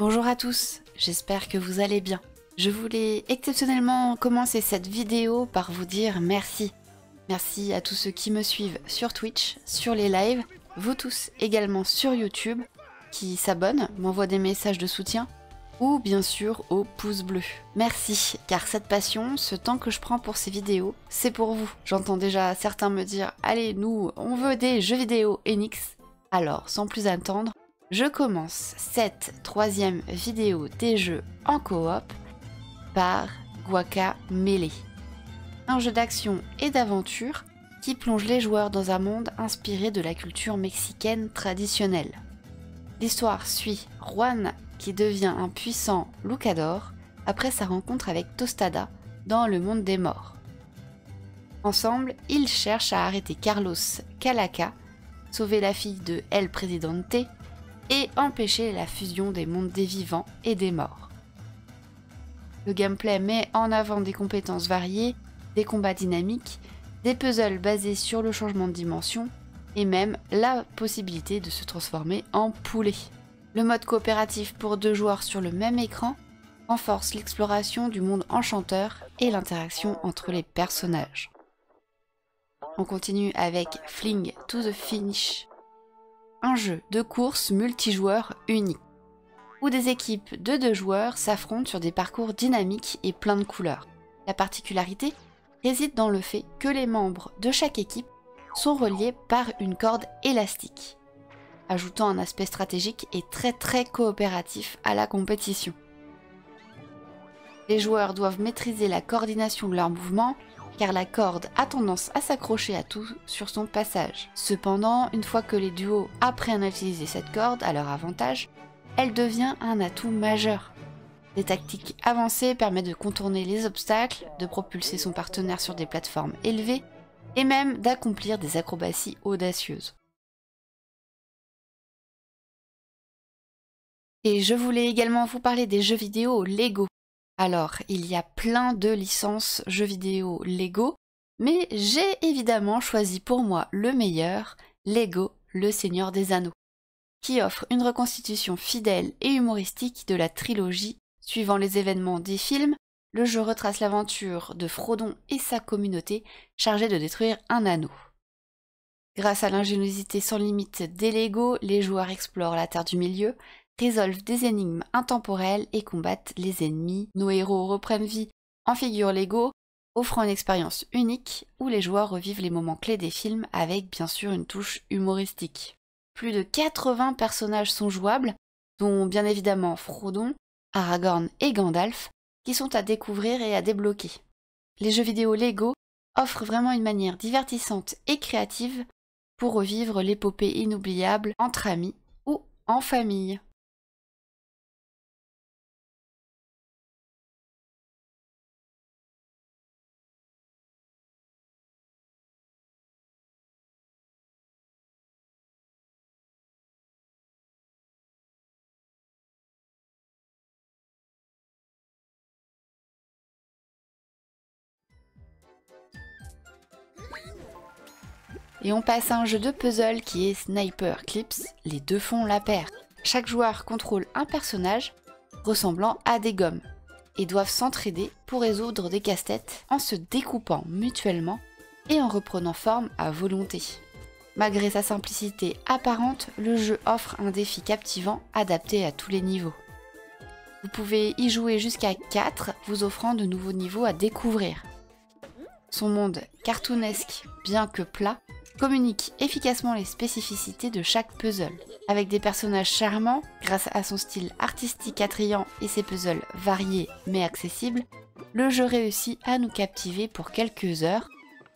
Bonjour à tous, j'espère que vous allez bien. Je voulais exceptionnellement commencer cette vidéo par vous dire merci. Merci à tous ceux qui me suivent sur Twitch, sur les lives, vous tous également sur YouTube, qui s'abonnent, m'envoient des messages de soutien, ou bien sûr au pouce bleu. Merci, car cette passion, ce temps que je prends pour ces vidéos, c'est pour vous. J'entends déjà certains me dire « Allez, nous, on veut des jeux vidéo Enix ». Alors, sans plus attendre, je commence cette troisième vidéo des jeux en coop par Guacamelee. Un jeu d'action et d'aventure qui plonge les joueurs dans un monde inspiré de la culture mexicaine traditionnelle. L'histoire suit Juan qui devient un puissant luchador après sa rencontre avec Tostada dans le monde des morts. Ensemble, ils cherchent à arrêter Carlos Calaca, sauver la fille de El Presidente et empêcher la fusion des mondes des vivants et des morts. Le gameplay met en avant des compétences variées, des combats dynamiques, des puzzles basés sur le changement de dimension et même la possibilité de se transformer en poulet. Le mode coopératif pour 2 joueurs sur le même écran renforce l'exploration du monde enchanteur et l'interaction entre les personnages. On continue avec Fling to the Finish, un jeu de course multijoueur unique, où des équipes de 2 joueurs s'affrontent sur des parcours dynamiques et pleins de couleurs. La particularité réside dans le fait que les membres de chaque équipe sont reliés par une corde élastique, ajoutant un aspect stratégique et très coopératif à la compétition. Les joueurs doivent maîtriser la coordination de leurs mouvements, car la corde a tendance à s'accrocher à tout sur son passage. Cependant, une fois que les duos apprennent à utiliser cette corde à leur avantage, elle devient un atout majeur. Des tactiques avancées permettent de contourner les obstacles, de propulser son partenaire sur des plateformes élevées, et même d'accomplir des acrobaties audacieuses. Et je voulais également vous parler des jeux vidéo Lego. Alors, il y a plein de licences jeux vidéo Lego, mais j'ai évidemment choisi pour moi le meilleur, Lego, le Seigneur des Anneaux, qui offre une reconstitution fidèle et humoristique de la trilogie. Suivant les événements des films, le jeu retrace l'aventure de Frodon et sa communauté chargée de détruire un anneau. Grâce à l'ingéniosité sans limite des Lego, les joueurs explorent la Terre du Milieu, résolvent des énigmes intemporelles et combattent les ennemis. Nos héros reprennent vie en figure Lego, offrant une expérience unique où les joueurs revivent les moments clés des films avec bien sûr une touche humoristique. Plus de 80 personnages sont jouables, dont bien évidemment Frodon, Aragorn et Gandalf, qui sont à découvrir et à débloquer. Les jeux vidéo Lego offrent vraiment une manière divertissante et créative pour revivre l'épopée inoubliable entre amis ou en famille. Et on passe à un jeu de puzzle qui est Sniper Clips, les 2 font la paire. Chaque joueur contrôle un personnage ressemblant à des gommes et doivent s'entraider pour résoudre des casse-têtes en se découpant mutuellement et en reprenant forme à volonté. Malgré sa simplicité apparente, le jeu offre un défi captivant adapté à tous les niveaux. Vous pouvez y jouer jusqu'à 4, vous offrant de nouveaux niveaux à découvrir. Son monde cartoonesque, bien que plat, communique efficacement les spécificités de chaque puzzle. Avec des personnages charmants, grâce à son style artistique attrayant et ses puzzles variés mais accessibles, le jeu réussit à nous captiver pour quelques heures.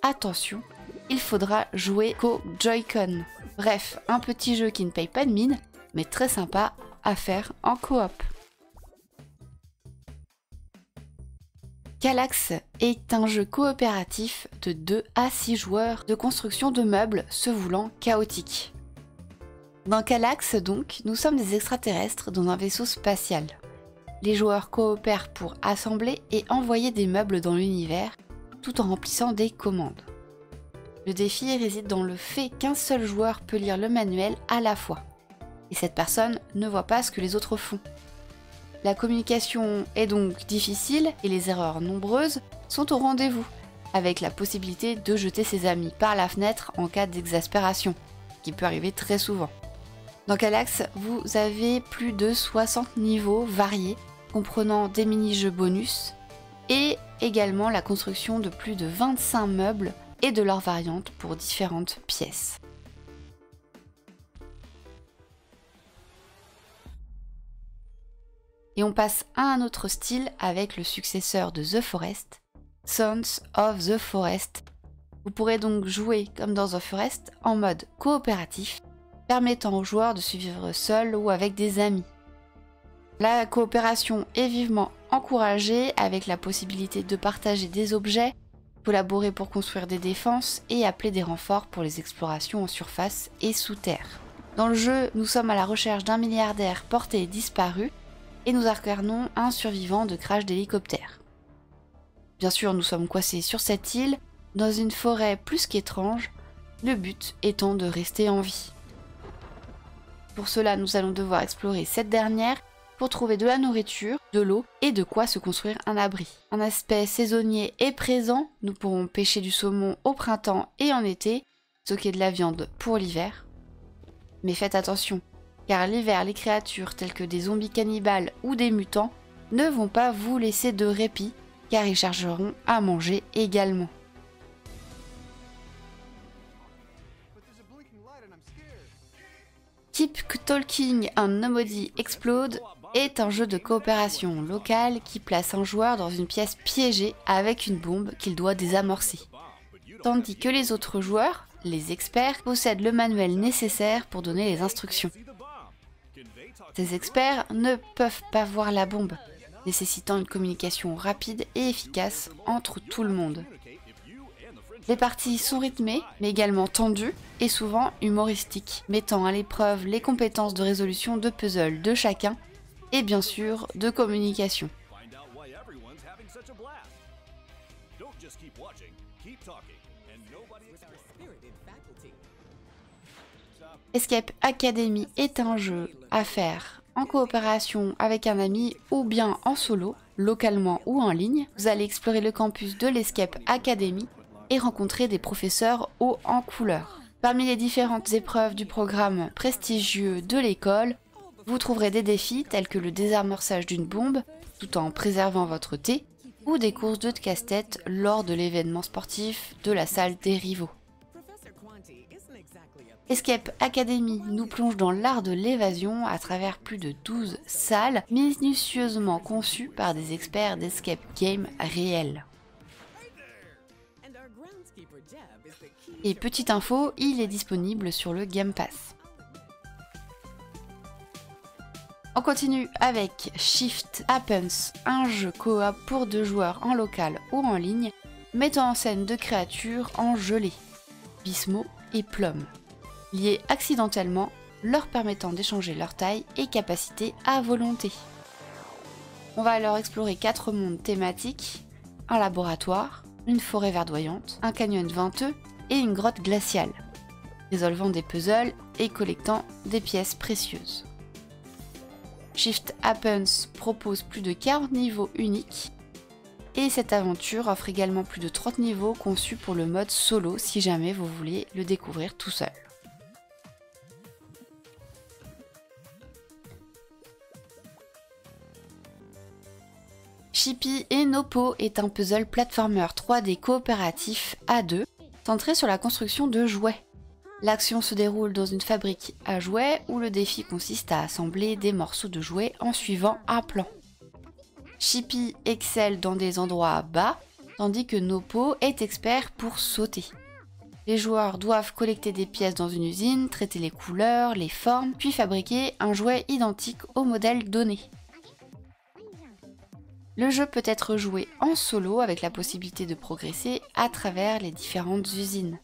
Attention, il faudra jouer qu'au Joy-Con. Bref, un petit jeu qui ne paye pas de mine, mais très sympa à faire en coop. Kallax est un jeu coopératif de 2 à 6 joueurs de construction de meubles se voulant chaotique. Dans Kallax donc, nous sommes des extraterrestres dans un vaisseau spatial. Les joueurs coopèrent pour assembler et envoyer des meubles dans l'univers, tout en remplissant des commandes. Le défi réside dans le fait qu'un seul joueur peut lire le manuel à la fois, et cette personne ne voit pas ce que les autres font. La communication est donc difficile et les erreurs nombreuses sont au rendez-vous, avec la possibilité de jeter ses amis par la fenêtre en cas d'exaspération, qui peut arriver très souvent. Dans Kallax, vous avez plus de 60 niveaux variés, comprenant des mini-jeux bonus, et également la construction de plus de 25 meubles et de leurs variantes pour différentes pièces. Et on passe à un autre style avec le successeur de The Forest, Sons of the Forest. Vous pourrez donc jouer comme dans The Forest en mode coopératif, permettant aux joueurs de suivre seuls ou avec des amis. La coopération est vivement encouragée avec la possibilité de partager des objets, collaborer pour construire des défenses et appeler des renforts pour les explorations en surface et sous terre. Dans le jeu, nous sommes à la recherche d'un milliardaire porté disparu et nous incarnons un survivant de crash d'hélicoptère. Bien sûr, nous sommes coincés sur cette île, dans une forêt plus qu'étrange, le but étant de rester en vie. Pour cela, nous allons devoir explorer cette dernière pour trouver de la nourriture, de l'eau et de quoi se construire un abri. Un aspect saisonnier est présent, nous pourrons pêcher du saumon au printemps et en été, stocker de la viande pour l'hiver. Mais faites attention, car l'hiver, les créatures telles que des zombies cannibales ou des mutants ne vont pas vous laisser de répit, car ils chercheront à manger également. Keep Talking and Nobody Explode est un jeu de coopération locale qui place un joueur dans une pièce piégée avec une bombe qu'il doit désamorcer. Tandis que les autres joueurs, les experts, possèdent le manuel nécessaire pour donner les instructions. Ces experts ne peuvent pas voir la bombe, nécessitant une communication rapide et efficace entre tout le monde. Les parties sont rythmées, mais également tendues et souvent humoristiques, mettant à l'épreuve les compétences de résolution de puzzles de chacun et bien sûr de communication. Escape Academy est un jeu à faire en coopération avec un ami ou bien en solo, localement ou en ligne. Vous allez explorer le campus de l'Escape Academy et rencontrer des professeurs hauts en couleur. Parmi les différentes épreuves du programme prestigieux de l'école, vous trouverez des défis tels que le désamorçage d'une bombe tout en préservant votre thé ou des courses de casse-tête lors de l'événement sportif de la salle des rivaux. Escape Academy nous plonge dans l'art de l'évasion à travers plus de 12 salles minutieusement conçues par des experts d'escape game réels. Et petite info, il est disponible sur le Game Pass. On continue avec Shift Happens, un jeu coop pour 2 joueurs en local ou en ligne, mettant en scène 2 créatures en gelée, Bismo et Plum, liées accidentellement, leur permettant d'échanger leur taille et capacité à volonté. On va alors explorer 4 mondes thématiques, un laboratoire, une forêt verdoyante, un canyon venteux et une grotte glaciale, résolvant des puzzles et collectant des pièces précieuses. Shift Happens propose plus de 40 niveaux uniques et cette aventure offre également plus de 30 niveaux conçus pour le mode solo si jamais vous voulez le découvrir tout seul. Chippy et Nopo est un puzzle platformer 3D coopératif à 2, centré sur la construction de jouets. L'action se déroule dans une fabrique à jouets où le défi consiste à assembler des morceaux de jouets en suivant un plan. Chippy excelle dans des endroits bas, tandis que Nopo est expert pour sauter. Les joueurs doivent collecter des pièces dans une usine, traiter les couleurs, les formes, puis fabriquer un jouet identique au modèle donné. Le jeu peut être joué en solo avec la possibilité de progresser à travers les différentes usines.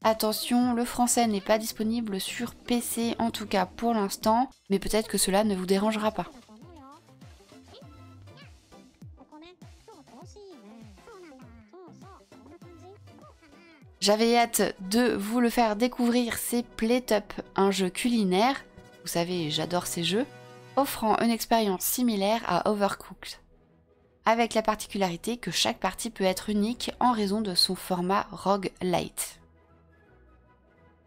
Attention, le français n'est pas disponible sur PC, en tout cas pour l'instant, mais peut-être que cela ne vous dérangera pas. J'avais hâte de vous le faire découvrir, c'est Playtup, un jeu culinaire. Vous savez, j'adore ces jeux. offrant une expérience similaire à Overcooked, avec la particularité que chaque partie peut être unique en raison de son format roguelite.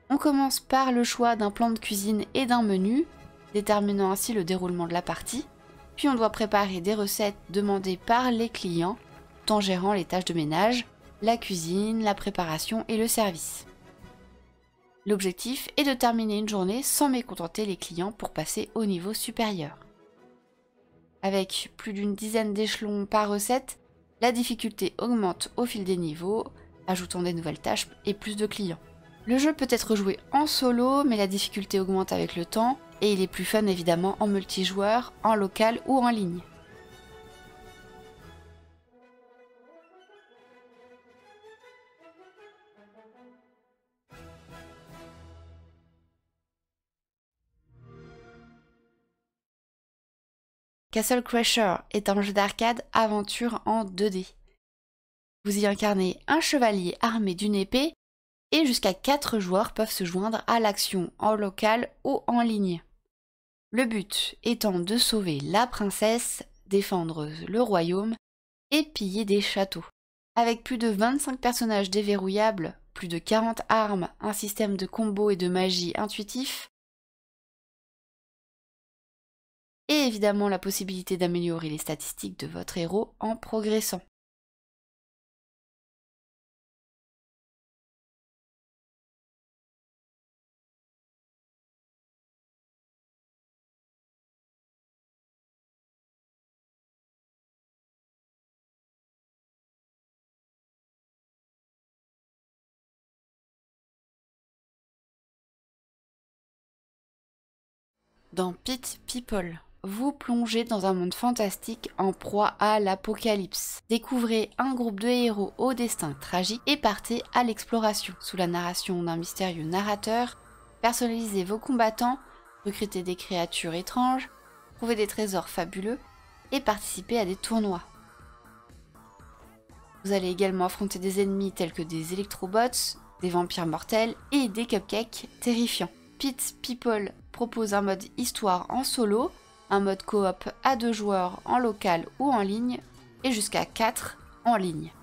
On commence par le choix d'un plan de cuisine et d'un menu, déterminant ainsi le déroulement de la partie, puis on doit préparer des recettes demandées par les clients, tout en gérant les tâches de ménage, la cuisine, la préparation et le service. L'objectif est de terminer une journée sans mécontenter les clients pour passer au niveau supérieur. Avec plus d'une dizaine d'échelons par recette, la difficulté augmente au fil des niveaux, ajoutant des nouvelles tâches et plus de clients. Le jeu peut être joué en solo, mais la difficulté augmente avec le temps, et il est plus fun évidemment en multijoueur, en local ou en ligne. Castle Crasher est un jeu d'arcade aventure en 2D. Vous y incarnez un chevalier armé d'une épée et jusqu'à 4 joueurs peuvent se joindre à l'action en local ou en ligne. Le but étant de sauver la princesse, défendre le royaume et piller des châteaux. Avec plus de 25 personnages déverrouillables, plus de 40 armes, un système de combos et de magie intuitif, et évidemment la possibilité d'améliorer les statistiques de votre héros en progressant. Dans Pit People, vous plongez dans un monde fantastique en proie à l'apocalypse. Découvrez un groupe de héros au destin tragique et partez à l'exploration. Sous la narration d'un mystérieux narrateur, personnalisez vos combattants, recrutez des créatures étranges, trouvez des trésors fabuleux et participez à des tournois. Vous allez également affronter des ennemis tels que des électrobots, des vampires mortels et des cupcakes terrifiants. Pit People propose un mode histoire en solo, un mode coop à 2 joueurs en local ou en ligne, et jusqu'à 4 en ligne.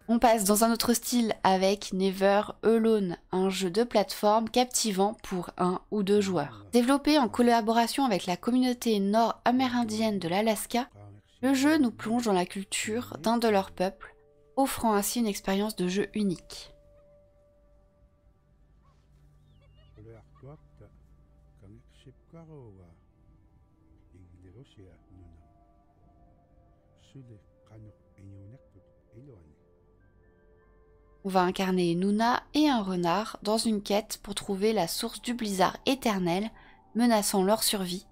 On passe dans un autre style avec Never Alone, un jeu de plateforme captivant pour 1 ou 2 joueurs. Développé en collaboration avec la communauté nord-amérindienne de l'Alaska, le jeu nous plonge dans la culture d'un de leurs peuples, offrant ainsi une expérience de jeu unique. On va incarner Nuna et un renard dans une quête pour trouver la source du blizzard éternel menaçant leur survie,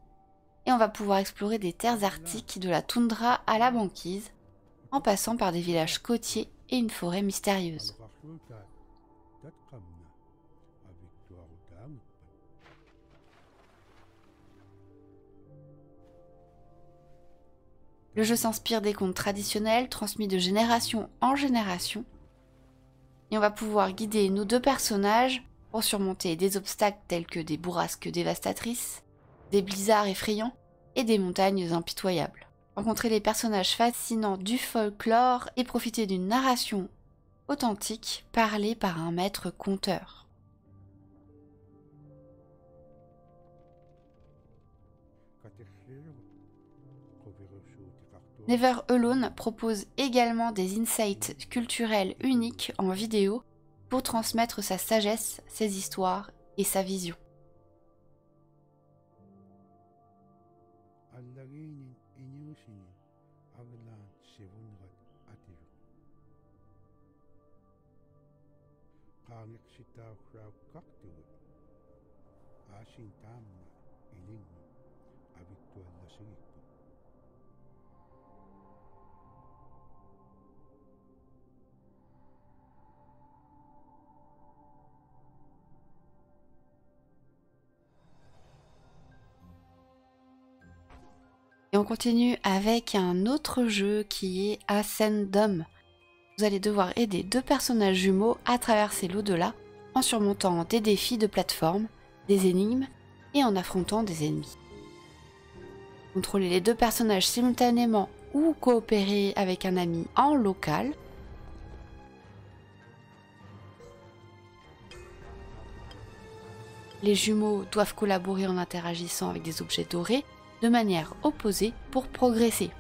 et on va pouvoir explorer des terres arctiques de la toundra à la banquise, en passant par des villages côtiers et une forêt mystérieuse. Le jeu s'inspire des contes traditionnels transmis de génération en génération, et on va pouvoir guider nos 2 personnages pour surmonter des obstacles tels que des bourrasques dévastatrices, des blizzards effrayants et des montagnes impitoyables. Rencontrer les personnages fascinants du folklore et profiter d'une narration authentique parlée par un maître conteur. Never Alone propose également des insights culturels uniques en vidéo pour transmettre sa sagesse, ses histoires et sa vision. Et on continue avec un autre jeu qui est Ascendum. vous allez devoir aider 2 personnages jumeaux à traverser l'au-delà en surmontant des défis de plateforme, des énigmes et en affrontant des ennemis. Contrôler les 2 personnages simultanément ou coopérer avec un ami en local. Les jumeaux doivent collaborer en interagissant avec des objets dorés de manière opposée pour progresser.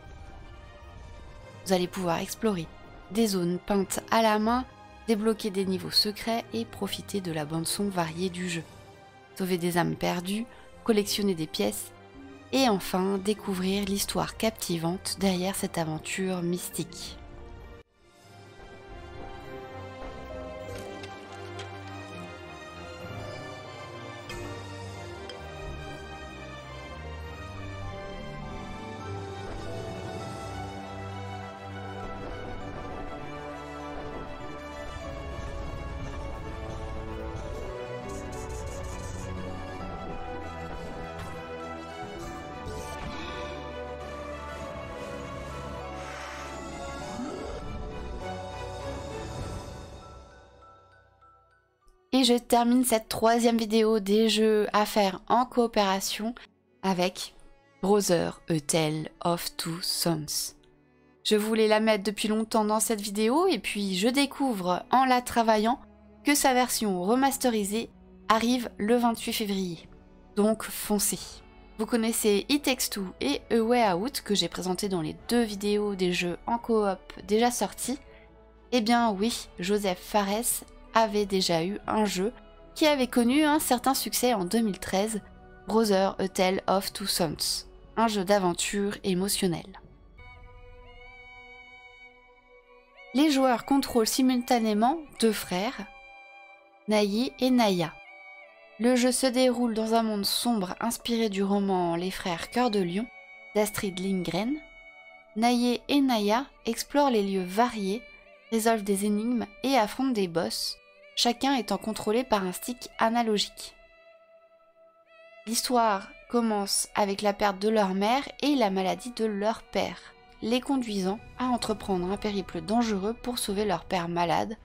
Vous allez pouvoir explorer des zones peintes à la main, débloquer des niveaux secrets et profiter de la bande-son variée du jeu. Sauver des âmes perdues, collectionner des pièces et enfin découvrir l'histoire captivante derrière cette aventure mystique. Et je termine cette 3e vidéo des jeux à faire en coopération avec Brother: A Tale of Two Sons. Je voulais la mettre depuis longtemps dans cette vidéo et puis je découvre en la travaillant que sa version remasterisée arrive le 28 février. Donc foncez. Vous connaissez It Takes Two et A Way Out que j'ai présenté dans les 2 vidéos des jeux en coop déjà sortis. Eh bien oui, Joseph Fares avait déjà eu un jeu qui avait connu un certain succès en 2013, Brother: A Tale of Two Sons, un jeu d'aventure émotionnel. Les joueurs contrôlent simultanément 2 frères, Naye et Naya. Le jeu se déroule dans un monde sombre inspiré du roman Les Frères Cœur de Lion d'Astrid Lindgren. Naye et Naya explorent les lieux variés, résolvent des énigmes et affrontent des boss, chacun étant contrôlé par un stick analogique. L'histoire commence avec la perte de leur mère et la maladie de leur père, les conduisant à entreprendre un périple dangereux pour sauver leur père malade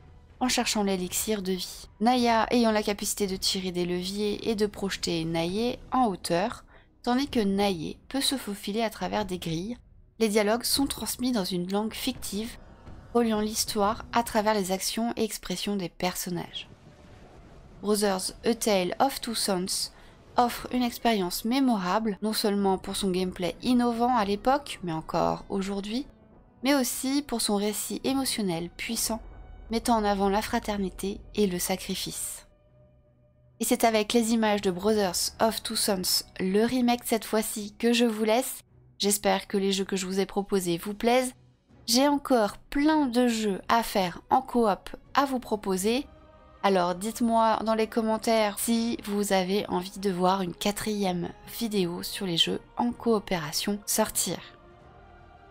en cherchant l'élixir de vie. Naya ayant la capacité de tirer des leviers et de projeter Naye en hauteur, tandis que Naye peut se faufiler à travers des grilles. Les dialogues sont transmis dans une langue fictive, reliant l'histoire à travers les actions et expressions des personnages. Brothers: A Tale of Two Sons offre une expérience mémorable, non seulement pour son gameplay innovant à l'époque, mais encore aujourd'hui, mais aussi pour son récit émotionnel puissant, mettant en avant la fraternité et le sacrifice. Et c'est avec les images de Brothers of Two Sons, le remake cette fois-ci, que je vous laisse. J'espère que les jeux que je vous ai proposés vous plaisent. J'ai encore plein de jeux à faire en coop à vous proposer. Alors dites-moi dans les commentaires si vous avez envie de voir une 4e vidéo sur les jeux en coopération sortir.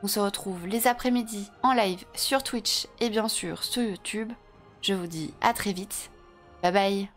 On se retrouve les après-midi en live sur Twitch et bien sûr sur YouTube. Je vous dis à très vite. Bye bye.